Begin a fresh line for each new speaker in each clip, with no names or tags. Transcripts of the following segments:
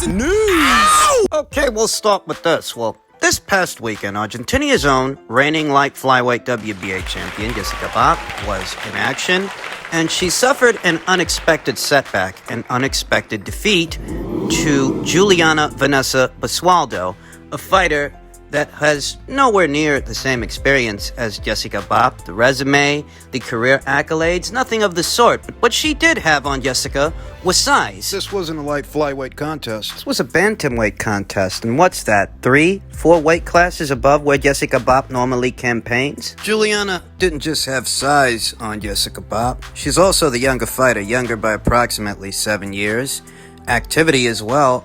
News!
Okay, we'll start with this. Well, this past weekend, Argentinia's own reigning light flyweight WBA champion, Jessica Bopp, was in action, and she suffered an unexpected setback, an unexpected defeat to Juliana Vanessa Basualga, a fighter that has nowhere near the same experience as Jessica Bopp. The resume, the career accolades, nothing of the sort. But what she did have on Jessica was size.
This wasn't a light flyweight contest.
This was a bantamweight contest, and what's that, 3-4 weight classes above where Jessica Bopp normally campaigns? Juliana didn't just have size on Jessica Bopp. She's also the younger fighter, younger by approximately 7 years. Activity as well.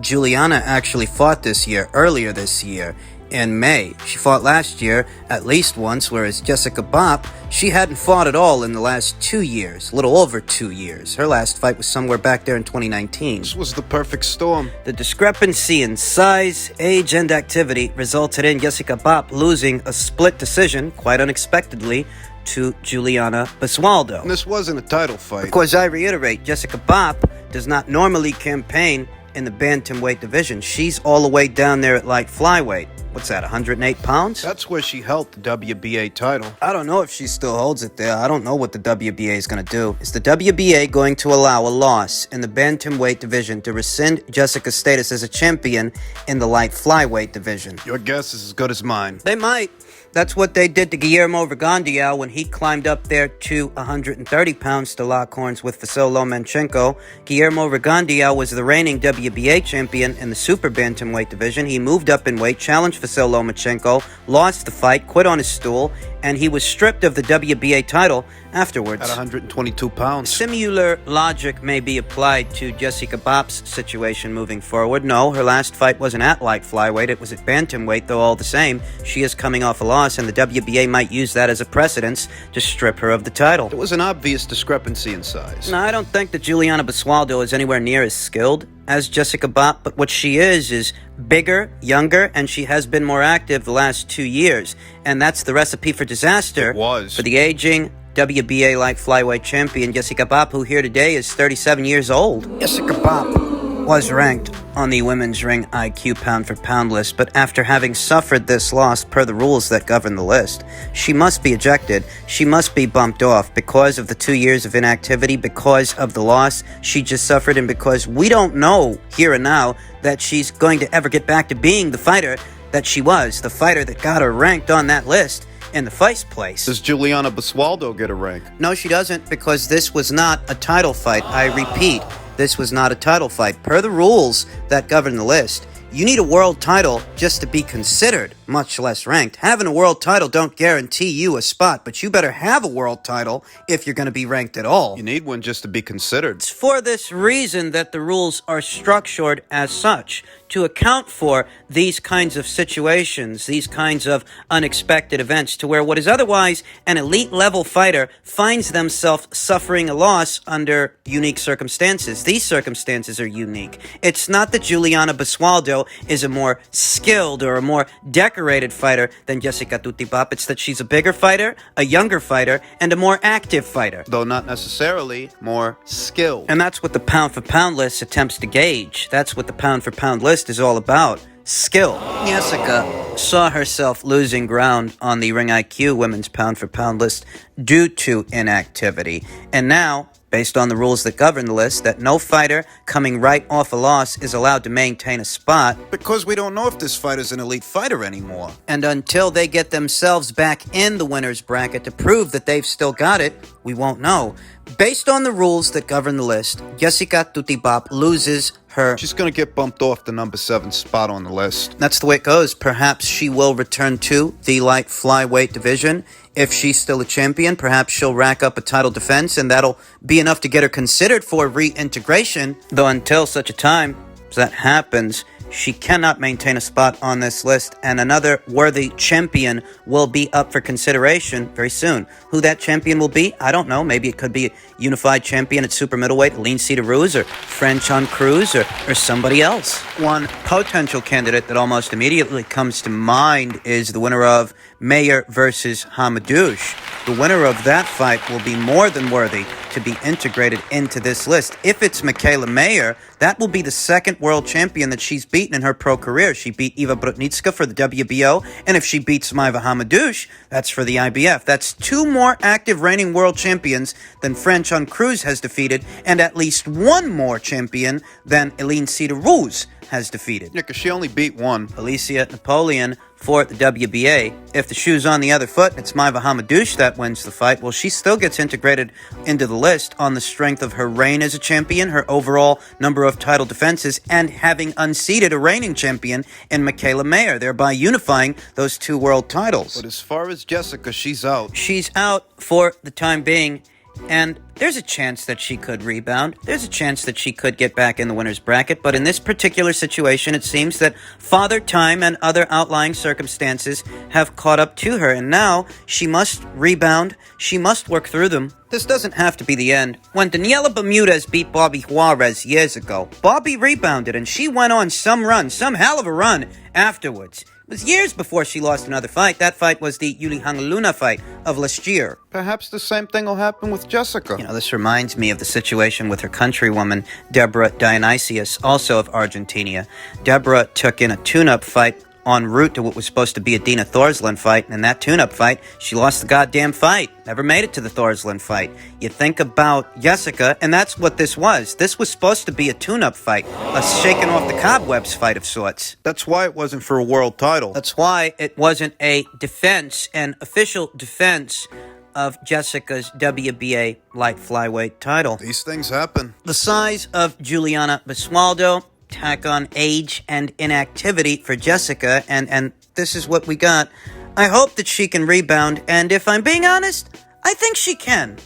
Juliana actually fought earlier this year, in May. She fought last year at least once, whereas Jessica Bopp, she hadn't fought at all in the last 2 years, a little over 2 years. Her last fight was somewhere back there in 2019.
This was the perfect storm.
The discrepancy in size, age, and activity resulted in Jessica Bopp losing a split decision, quite unexpectedly, to Juliana Basualga.
And this wasn't a title fight.
Of course, I reiterate, Jessica Bopp does not normally campaign in the bantamweight division. She's all the way down there at light flyweight. What's that, 108 pounds?
That's where she held the WBA title.
I don't know if she still holds it there. I don't know what the WBA is going to do. Is the WBA going to allow a loss in the bantamweight division to rescind Jessica's status as a champion in the light flyweight division?
Your guess is as good as mine.
They might. That's what they did to Guillermo Vergandiao when he climbed up there to 130 pounds to lock horns with Vasyl Lomachenko. Guillermo Vergandiao was the reigning WBA champion in the super bantamweight division. He moved up in weight, challenged Vasyl Lomachenko, lost the fight, quit on his stool, and he was stripped of the WBA title afterwards.
At 122 pounds.
Similar logic may be applied to Jessica Bopp's situation moving forward. No, her last fight wasn't at light flyweight. It was at bantamweight, though all the same, she is coming off a loss, and the WBA might use that as a precedence to strip her of the title.
There was an obvious discrepancy in size.
No, I don't think that Juliana Basualga is anywhere near as skilled as Jessica Bopp, but what she is bigger, younger, and she has been more active the last 2 years. And that's the recipe for disaster.
It was.
For the aging WBA light flyweight champion Jessica Bopp, who here today is 37 years old. Jessica Bopp was ranked on the Women's Ring IQ pound-for-pound list, but after having suffered this loss per the rules that govern the list, she must be ejected. She must be bumped off because of the 2 years of inactivity, because of the loss she just suffered, and because we don't know here and now that she's going to ever get back to being the fighter that she was, the fighter that got her ranked on that list in the first place.
Does Juliana Basualga get a rank?
No, she doesn't, because this was not a title fight. I repeat, this was not a title fight. Per the rules that govern the list, you need a world title just to be considered, much less ranked. Having a world title don't guarantee you a spot, but you better have a world title if you're going to be ranked at all.
You need one just to be considered.
It's for this reason that the rules are structured as such, to account for these kinds of situations, these kinds of unexpected events, to where what is otherwise an elite-level fighter finds themselves suffering a loss under unique circumstances. These circumstances are unique. It's not that Juliana Basualga is a more skilled or a more decorated fighter than Jessica Tutti Bopp. It's that she's a bigger fighter, a younger fighter, and a more active fighter.
Though not necessarily more skilled.
And that's what the pound-for-pound list attempts to gauge. That's what the pound-for-pound list is all about. Skill. Jessica saw herself losing ground on the Ring IQ women's pound-for-pound list due to inactivity. And now, based on the rules that govern the list, that no fighter coming right off a loss is allowed to maintain a spot.
Because we don't know if this fighter's an elite fighter anymore.
And until they get themselves back in the winner's bracket to prove that they've still got it, we won't know. Based on the rules that govern the list, Jessica Tutti Bopp loses her...
She's going to get bumped off the number 7 spot on the list.
That's the way it goes. Perhaps she will return to the light flyweight division. If she's still a champion, perhaps she'll rack up a title defense, and that'll be enough to get her considered for reintegration. Though until such a time as that happens, she cannot maintain a spot on this list, and another worthy champion will be up for consideration very soon. Who that champion will be, I don't know. Maybe it could be a unified champion at super middleweight, Aline Cedar-Ruz, or Franchon Cruz, or somebody else. One potential candidate that almost immediately comes to mind is the winner of Mayer versus Hamadouche. The winner of that fight will be more than worthy to be integrated into this list. If it's Michaela Mayer, that will be the second world champion that she's beaten in her pro career. She beat Eva Brutnicka for the WBO, and if she beats Maiva Hamadouche, that's for the IBF. That's 2 more active reigning world champions than Franchon Cruz has defeated, and at least 1 more champion than Eline Cedar-Rose has defeated.
Yeah, because she only beat 1.
Alicia Napoleon for the WBA. If the shoe's on the other foot, it's Maiva Hamadouche that wins the fight. Well, she still gets integrated into the list on the strength of her reign as a champion, her overall number of title defenses, and having unseated a reigning champion in Michaela Mayer, thereby unifying those 2 world titles.
But as far as Jessica, she's out.
She's out for the time being, and there's a chance that she could rebound. There's a chance that she could get back in the winner's bracket. But in this particular situation, it seems that Father Time and other outlying circumstances have caught up to her. And now she must rebound. She must work through them. This doesn't have to be the end. When Daniela Bermudez beat Bobby Juarez years ago, Bobby rebounded and she went on some run, some hell of a run afterwards. It was years before she lost another fight. That fight was the Yuli Hangaluna fight of last year.
Perhaps the same thing will happen with Jessica.
You know, this reminds me of the situation with her countrywoman, Deborah Dionysius, also of Argentina. Deborah took in a tune-up fight en route to what was supposed to be a Dina Thorsland fight, and in that tune-up fight, she lost the goddamn fight. Never made it to the Thorsland fight. You think about Jessica, and that's what this was. This was supposed to be a tune-up fight, a shaking off the cobwebs fight of sorts.
That's why it wasn't for a world title.
That's why it wasn't a defense, an official defense of Jessica's WBA light flyweight title.
These things happen.
The size of Juliana Basualga, tack on age and inactivity for Jessica, and this is what we got. I hope that she can rebound, and if I'm being honest, I think she can.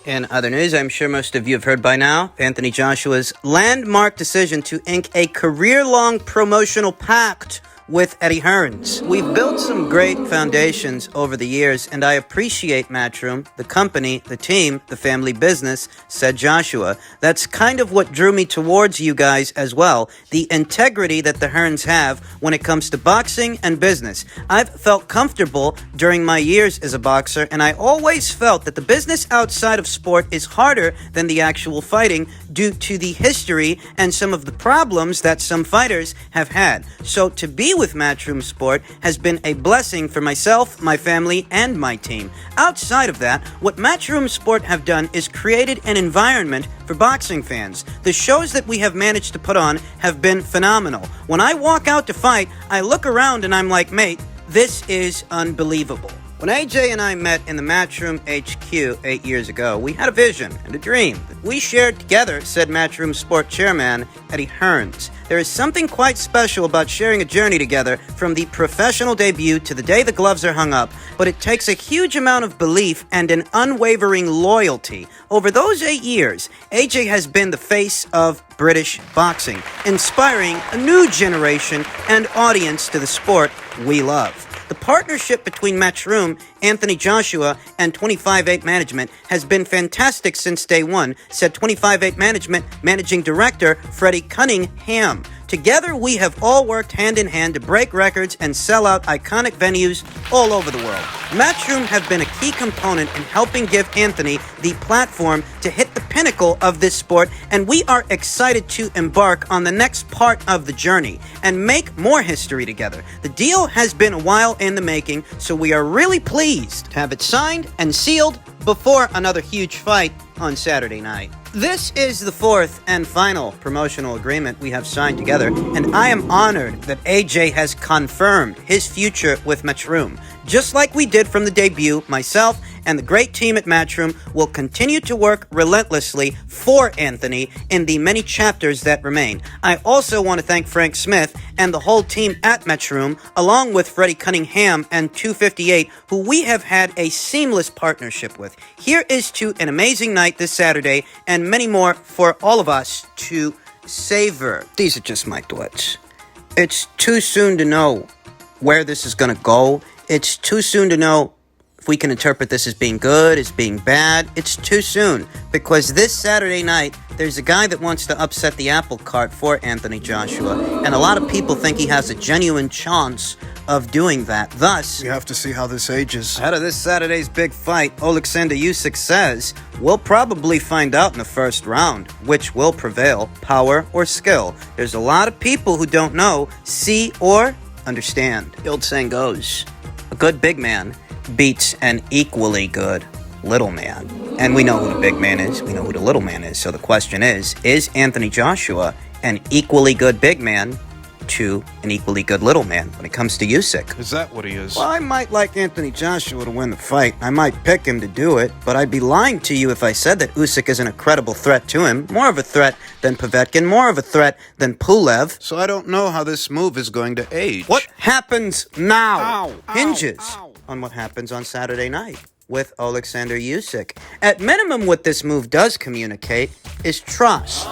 In other news, I'm sure most of you have heard by now, Anthony Joshua's landmark decision to ink a career-long promotional pact with Eddie Hearns. We've built some great foundations over the years, and I appreciate Matchroom, the company, the team, the family business, said Joshua. That's kind of what drew me towards you guys as well, the integrity that the Hearns have when it comes to boxing and business. I've felt comfortable during my years as a boxer, and I always felt that the business outside of sport is harder than the actual fighting due to the history and some of the problems that some fighters have had. So to be with Matchroom Sport has been a blessing for myself, my family, and my team. Outside of that, what Matchroom Sport have done is created an environment for boxing fans. The shows that we have managed to put on have been phenomenal. When I walk out to fight, I look around and I'm like, mate, this is unbelievable. When AJ and I met in the Matchroom HQ 8 years ago, we had a vision and a dream that we shared together, said Matchroom Sport Chairman Eddie Hearns. There is something quite special about sharing a journey together from the professional debut to the day the gloves are hung up, but it takes a huge amount of belief and an unwavering loyalty. Over those 8 years, AJ has been the face of British boxing, inspiring a new generation and audience to the sport we love. The partnership between Matchroom, Anthony Joshua, and 25-8 Management has been fantastic since day one, said 25-8 Management Managing Director Freddie Cunningham. Together, we have all worked hand in hand to break records and sell out iconic venues all over the world. Matchroom have been a key component in helping give Anthony the platform to hit the pinnacle of this sport, and we are excited to embark on the next part of the journey and make more history together. The deal has been a while in the making, so we are really pleased to have it signed and sealed before another huge fight on Saturday night. This is the fourth and final promotional agreement we have signed together, and I am honored that AJ has confirmed his future with Matchroom. Just like we did from the debut, myself and the great team at Matchroom will continue to work relentlessly for Anthony in the many chapters that remain. I also want to thank Frank Smith and the whole team at Matchroom, along with Freddie Cunningham and 258, who we have had a seamless partnership with. Here is to an amazing night this Saturday, and many more for all of us to savor. These are just my thoughts. It's too soon to know where this is going to go. It's too soon to know if we can interpret this as being good, as being bad. It's too soon, because this Saturday night, there's a guy that wants to upset the apple cart for Anthony Joshua, and a lot of people think he has a genuine chance of doing that. Thus,
We have to see how this ages.
ahead of this Saturday's big fight, Alexander Usyk says, we'll probably find out in the first round which will prevail, power or skill. There's a lot of people who don't know, see, or understand. The old saying goes, a good big man beats an equally good little man. And we know who the big man is, we know who the little man is. So the question is Anthony Joshua an equally good big man to an equally good little man when it comes to Usyk?
Is that what he is?
Well, I might like Anthony Joshua to win the fight. I might pick him to do it, but I'd be lying to you if I said that Usyk isn't a credible threat to him. More of a threat than Povetkin, more of a threat than Pulev.
So I don't know how this move is going to age.
What happens now
Ow,
hinges
ow.
on what happens on Saturday night with Alexander Usyk. At minimum, what this move does communicate is trust,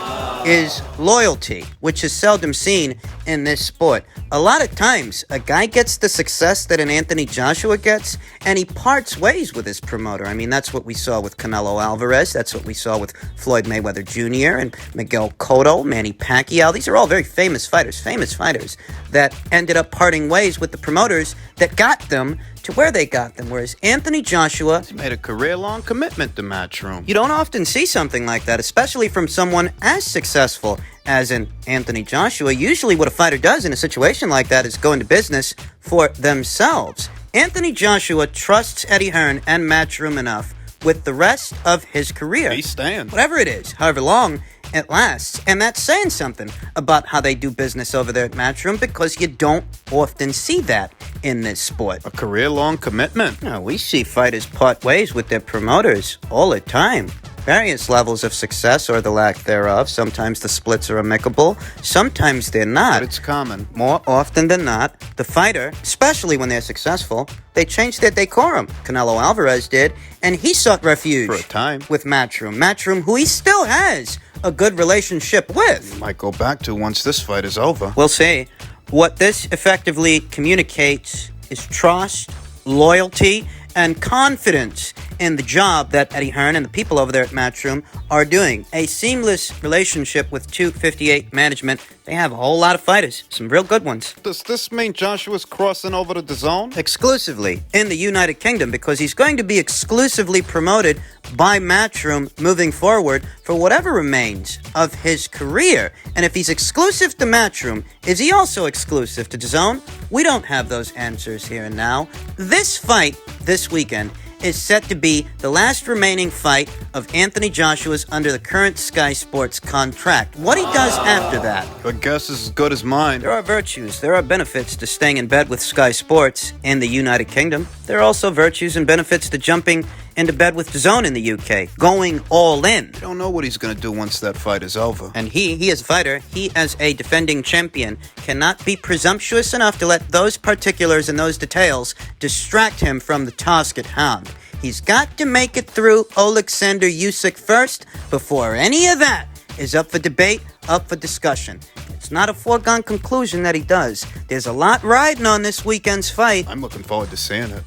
is loyalty, which is seldom seen in this sport. A lot of times, a guy gets the success that an Anthony Joshua gets, and he parts ways with his promoter. I mean, that's what we saw with Canelo Alvarez. That's what we saw with Floyd Mayweather Jr. and Miguel Cotto, Manny Pacquiao. These are all very famous fighters that ended up parting ways with the promoters that got them to where they got them. Whereas Anthony Joshua,
He made a career-long commitment to Matchroom.
you don't often see something like that, especially from someone as successful as an Anthony Joshua. Usually what a fighter does in a situation like that is go into business for themselves. Anthony Joshua trusts Eddie Hearn and Matchroom enough with the rest of his career.
He's staying.
Whatever it is, however long it lasts. And that's saying something about how they do business over there at Matchroom, because you don't often see that in this sport.
A career-long commitment.
No, we see fighters part ways with their promoters all the time. Various levels of success or the lack thereof. Sometimes the splits are amicable, sometimes they're not.
But it's common.
More often than not, the fighter, especially when they're successful, they change their decorum. Canelo Alvarez did, and he sought refuge
For a time.
with Matchroom. Matchroom, who he still has a good relationship with.
Might go back to once this fight is over.
We'll see. What this effectively communicates is trust, loyalty, and confidence in the job that Eddie Hearn and the people over there at Matchroom are doing. A seamless relationship with 258 management. They have a whole lot of fighters, some real good ones.
Does this mean Joshua's crossing over to the zone?
Exclusively in the United Kingdom, because he's going to be exclusively promoted by Matchroom moving forward for whatever remains of his career. And if he's exclusive to Matchroom, is he also exclusive to DAZN? We don't have those answers here and now. This fight this weekend is set to be the last remaining fight of Anthony Joshua's under the current Sky Sports contract. What he does after that,
Your guess is as good as mine.
there are virtues, there are benefits to staying in bed with Sky Sports in the United Kingdom. There are also virtues and benefits to jumping into bed with DAZN in the UK, going all in.
I don't know what he's going to do once that fight is over.
And he as a fighter, he as a defending champion, cannot be presumptuous enough to let those particulars and those details distract him from the task at hand. He's got to make it through Alexander Usyk first before any of that is up for debate, up for discussion. It's not a foregone conclusion that he does. There's a lot riding on this weekend's fight.
I'm looking forward to seeing it.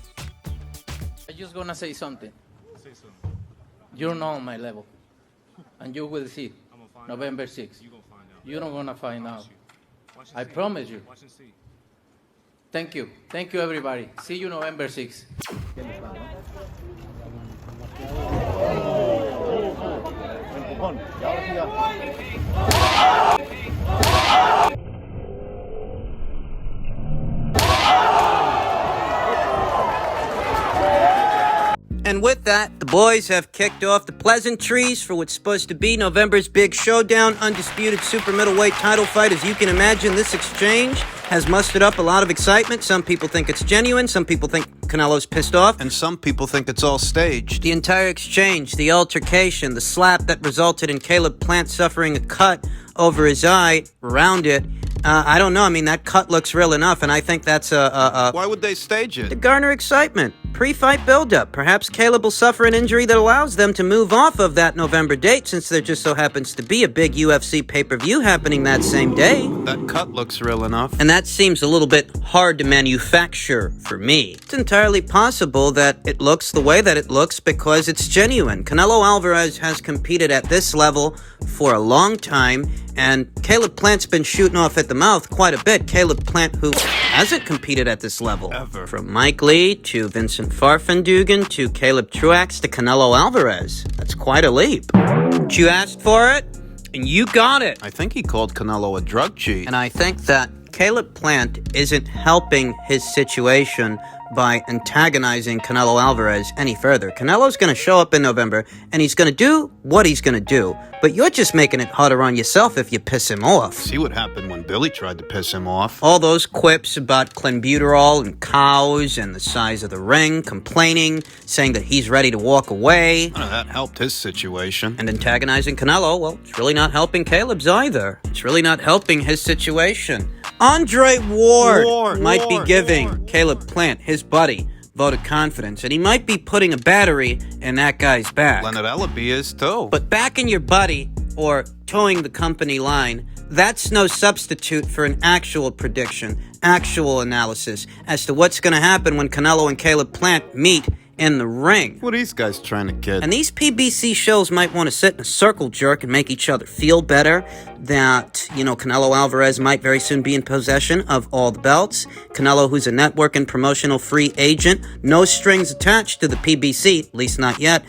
I'm just gonna say something. You're not on my level, and you will see. November 6th. You're not gonna find out. I promise you. Thank you. Thank you, everybody. See you November 6th.
And with that, the boys have kicked off the pleasantries for what's supposed to be November's big showdown, undisputed super middleweight title fight. As you can imagine, this exchange has mustered up a lot of excitement. Some people think it's genuine. Some people think Canelo's pissed off.
And some people think it's all staged.
The entire exchange, the altercation, the slap that resulted in Caleb Plant suffering a cut over his eye, around it. I don't know. I mean, that cut looks real enough, and I think that's
Why would they stage it?
to garner excitement. Pre-fight build-up. Perhaps Caleb will suffer an injury that allows them to move off of that November date, since there just so happens to be a big UFC pay-per-view happening that same day.
That cut looks real enough.
And that seems a little bit hard to manufacture for me. It's entirely possible that it looks the way that it looks because it's genuine. Canelo Alvarez has competed at this level for a long time, And Caleb Plant's been shooting off at the mouth quite a bit. Caleb Plant, who hasn't competed at this level.
Ever.
From Mike Lee to Vincent Farfendugan to Caleb Truax to Canelo Alvarez. That's quite a leap. You asked for it, and you got it.
I think he called Canelo a drug cheat.
And I think that Caleb Plant isn't helping his situation by antagonizing Canelo Alvarez any further. Canelo's going to show up in November, and he's going to do what he's going to do. But you're just making it harder on yourself if you piss him off.
See what happened when Billy tried to piss him off.
All those quips about clenbuterol and cows and the size of the ring, complaining, saying that he's ready to walk away.
None of that helped his situation.
And antagonizing Canelo, well, it's really not helping Caleb's either. It's really not helping his situation. Andre Ward might be giving Caleb Plant, his buddy, vote of confidence, and he might be putting a battery in that guy's back.
Leonard Ellaby is too.
But backing your buddy or towing the company line, that's no substitute for an actual prediction, actual analysis as to what's going to happen when Canelo and Caleb Plant meet in the ring.
What are these guys trying to get?
And these PBC shows might want to sit in a circle jerk and make each other feel better that, Canelo Alvarez might very soon be in possession of all the belts. Canelo, who's a network and promotional free agent, no strings attached to the PBC, at least not yet.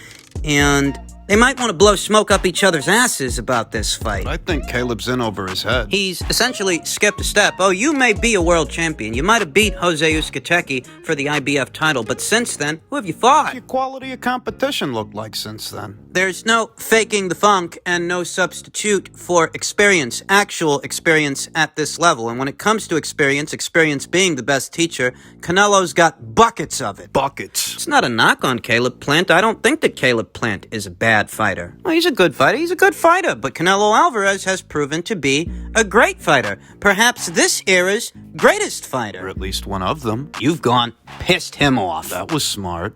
And they might want to blow smoke up each other's asses about this fight.
I think Caleb's in over his head.
He's essentially skipped a step. Oh, you may be a world champion. You might have beat Jose Usyk for the IBF title, but since then, who have you fought?
What's your quality of competition look like since then?
There's no faking the funk and no substitute for experience, actual experience at this level. And when it comes to experience being the best teacher, Canelo's got buckets of it.
Buckets.
It's not a knock on Caleb Plant. I don't think that Caleb Plant is a bad fighter. Well, he's a good fighter. He's a good fighter. But Canelo Alvarez has proven to be a great fighter. Perhaps this era's greatest
Or
fighter.
at least one of them.
You've pissed him off.
That was smart.